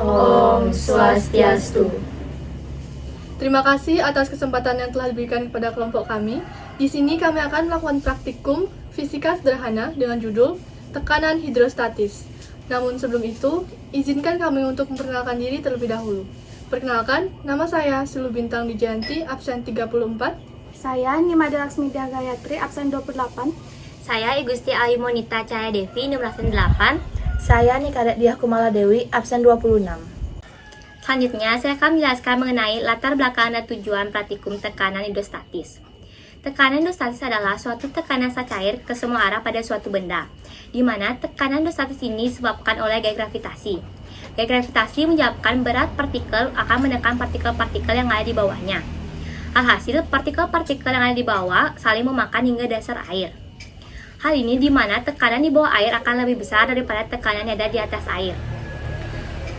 Om Swastiastu. Terima kasih atas kesempatan yang telah diberikan kepada kelompok kami. Di sini kami akan melakukan praktikum fisika sederhana dengan judul tekanan hidrostatis. Namun sebelum itu, izinkan kami untuk memperkenalkan diri terlebih dahulu. Perkenalkan, nama saya Silu Bintang Wijayanti, absen 34. Saya Nimade Laksmida Gayatri, absen 28. Saya Igusti Ayu Monita Cahaya Devi, nomor absen 8. Saya Nikadet Diah Kumala Dewi, absen 26. Selanjutnya, saya akan menjelaskan mengenai latar belakang dan tujuan praktikum tekanan hidrostatis. Tekanan hidrostatis adalah suatu tekanan cair ke semua arah pada suatu benda, di mana tekanan hidrostatis ini disebabkan oleh gaya gravitasi. Gaya gravitasi menyebabkan berat partikel akan menekan partikel-partikel yang ada di bawahnya. Alhasil, partikel-partikel yang ada di bawah saling memakan hingga dasar air. Hal ini di mana tekanan di bawah air akan lebih besar daripada tekanan yang ada di atas air.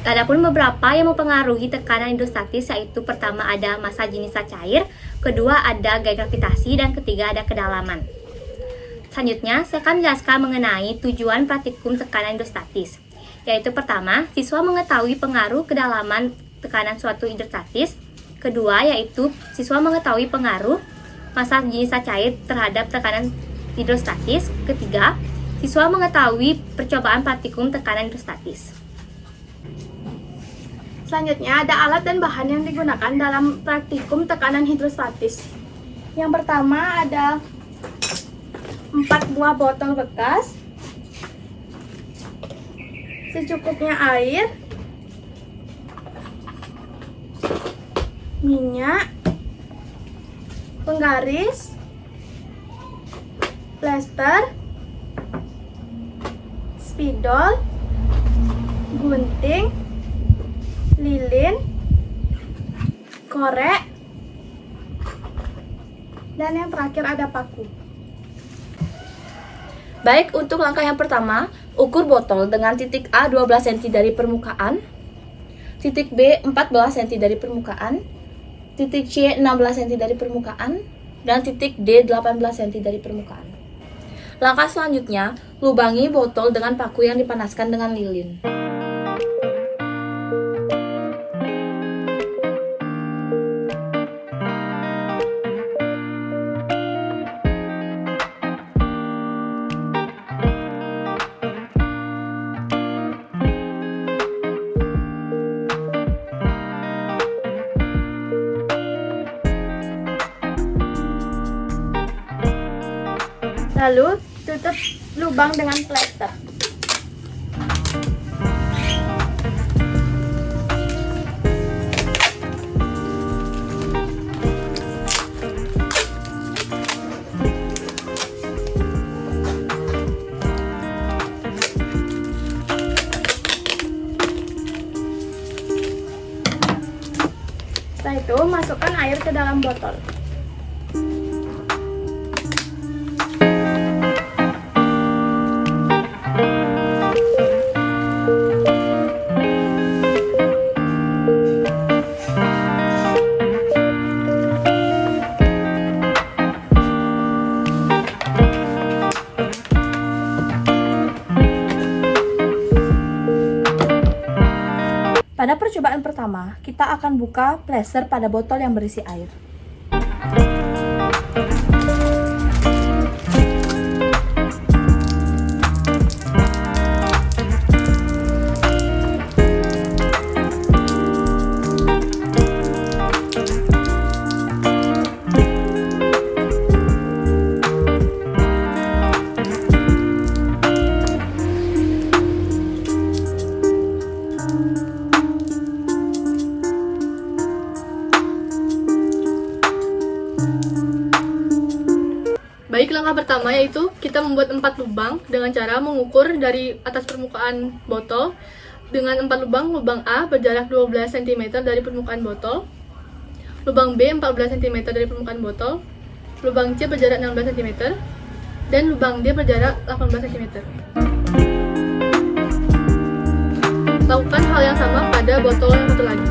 Adapun beberapa yang mempengaruhi tekanan hidrostatis, yaitu pertama ada massa jenis cair, kedua ada gaya gravitasi, dan ketiga ada kedalaman. Selanjutnya, saya akan menjelaskan mengenai tujuan praktikum tekanan hidrostatis, yaitu pertama, siswa mengetahui pengaruh kedalaman tekanan suatu hidrostatis, kedua yaitu siswa mengetahui pengaruh massa jenis cair terhadap tekanan hidrostatis, ketiga, siswa mengetahui percobaan praktikum tekanan hidrostatis. Selanjutnya ada alat dan bahan yang digunakan dalam praktikum tekanan hidrostatis. Yang pertama ada 4 buah botol bekas, secukupnya air, minyak, penggaris, plester, spidol, gunting, lilin, korek, dan yang terakhir ada paku. Baik, untuk langkah yang pertama, ukur botol dengan titik A 12 cm dari permukaan, titik B 14 cm dari permukaan, titik C 16 cm dari permukaan, dan titik D 18 cm dari permukaan. Langkah selanjutnya, lubangi botol dengan paku yang dipanaskan dengan lilin. Lalu tutup lubang dengan plester. Setelah itu, masukkan air ke dalam botol. Pada percobaan pertama, kita akan buka plester pada botol yang berisi air. Baik, langkah pertama yaitu kita membuat 4 lubang dengan cara mengukur dari atas permukaan botol dengan 4 lubang. Lubang A berjarak 12 cm dari permukaan botol, lubang B 14 cm dari permukaan botol, lubang C berjarak 16 cm, dan lubang D berjarak 18 cm. Lakukan hal yang sama pada botol yang satu lagi.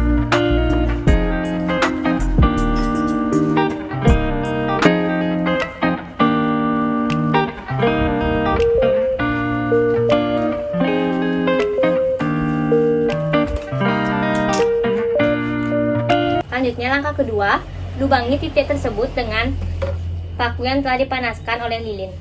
Selanjutnya langkah kedua, lubangi titik tersebut dengan paku yang telah dipanaskan oleh lilin.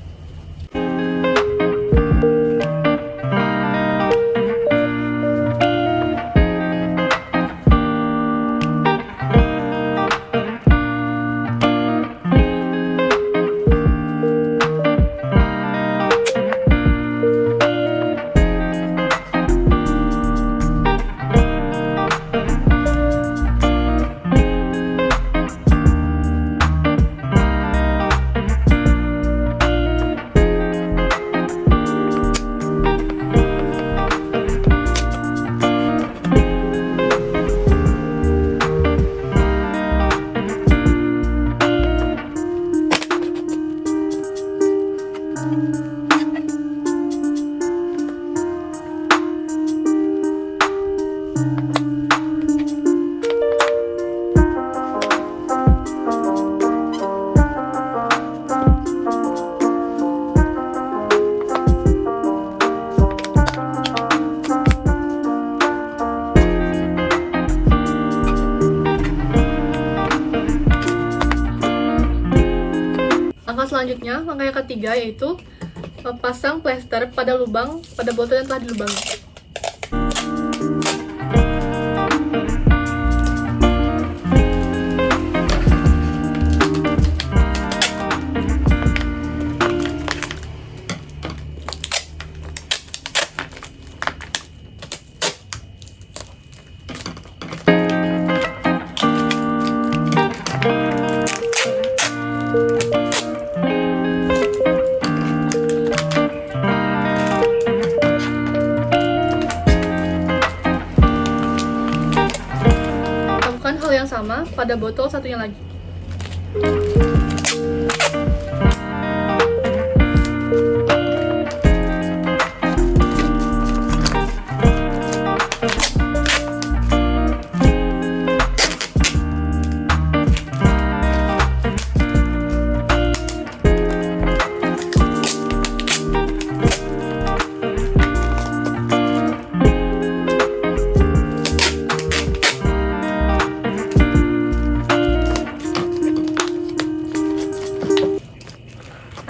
Selanjutnya, langkah yang ketiga yaitu pasang plester pada lubang pada botol yang telah dilubangi. Hal yang sama pada botol satunya lagi.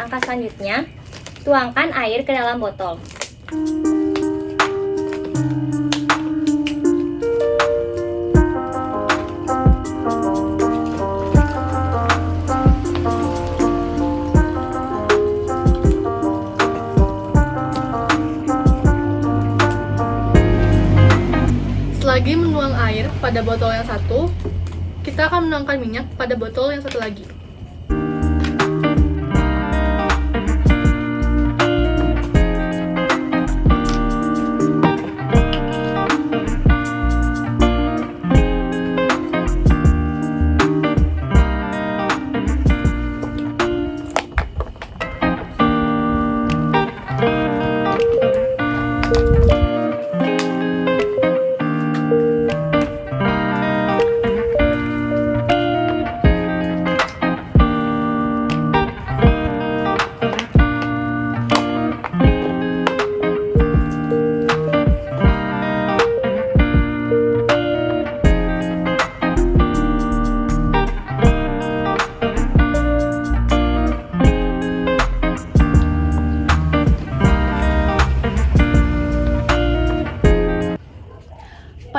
Langkah selanjutnya, tuangkan air ke dalam botol. Selagi menuang air pada botol yang satu, kita akan menuangkan minyak pada botol yang satu lagi.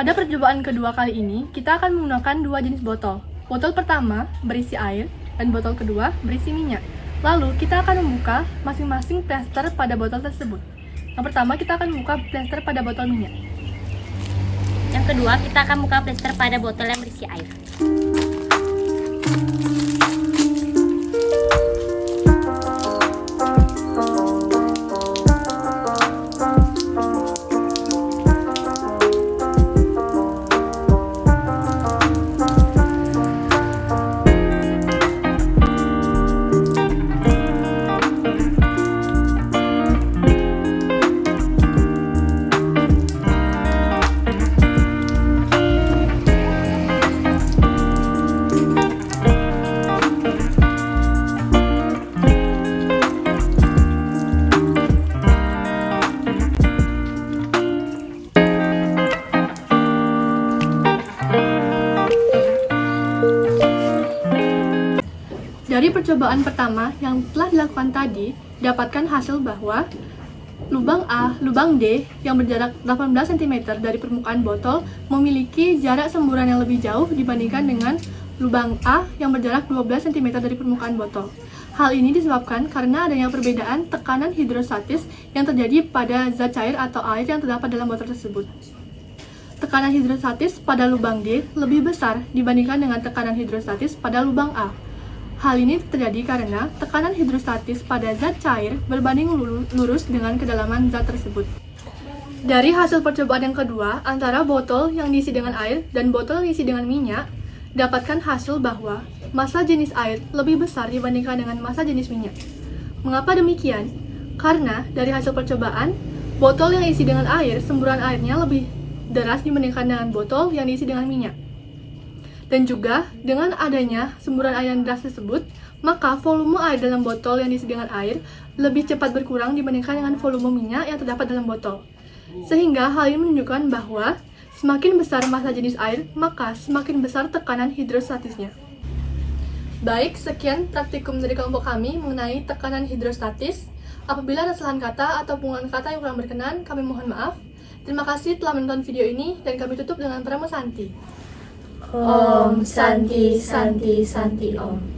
Pada percobaan kedua kali ini, kita akan menggunakan dua jenis botol. Botol pertama berisi air, dan botol kedua berisi minyak. Lalu, kita akan membuka masing-masing plester pada botol tersebut. Yang pertama, kita akan membuka plester pada botol minyak. Yang kedua, kita akan buka plester pada botol yang berisi air. Dari percobaan pertama yang telah dilakukan tadi, dapatkan hasil bahwa lubang A, lubang D yang berjarak 18 cm dari permukaan botol memiliki jarak semburan yang lebih jauh dibandingkan dengan lubang A yang berjarak 12 cm dari permukaan botol. Hal ini disebabkan karena adanya perbedaan tekanan hidrostatis yang terjadi pada zat cair atau air yang terdapat dalam botol tersebut. Tekanan hidrostatis pada lubang D lebih besar dibandingkan dengan tekanan hidrostatis pada lubang A. Hal ini terjadi karena tekanan hidrostatis pada zat cair berbanding lurus dengan kedalaman zat tersebut. Dari hasil percobaan yang kedua, antara botol yang diisi dengan air dan botol yang diisi dengan minyak, dapatkan hasil bahwa massa jenis air lebih besar dibandingkan dengan massa jenis minyak. Mengapa demikian? Karena dari hasil percobaan, botol yang diisi dengan air, semburan airnya lebih deras dibandingkan dengan botol yang diisi dengan minyak. Dan juga, dengan adanya semburan air yang deras tersebut, maka volume air dalam botol yang diisi dengan air lebih cepat berkurang dibandingkan dengan volume minyak yang terdapat dalam botol. Sehingga hal ini menunjukkan bahwa semakin besar massa jenis air, maka semakin besar tekanan hidrostatisnya. Baik, sekian praktikum dari kelompok kami mengenai tekanan hidrostatis. Apabila ada kesalahan kata atau penggunaan kata yang kurang berkenan, kami mohon maaf. Terima kasih telah menonton video ini dan kami tutup dengan Pramo Santi. Om Santi Santi Santi Om.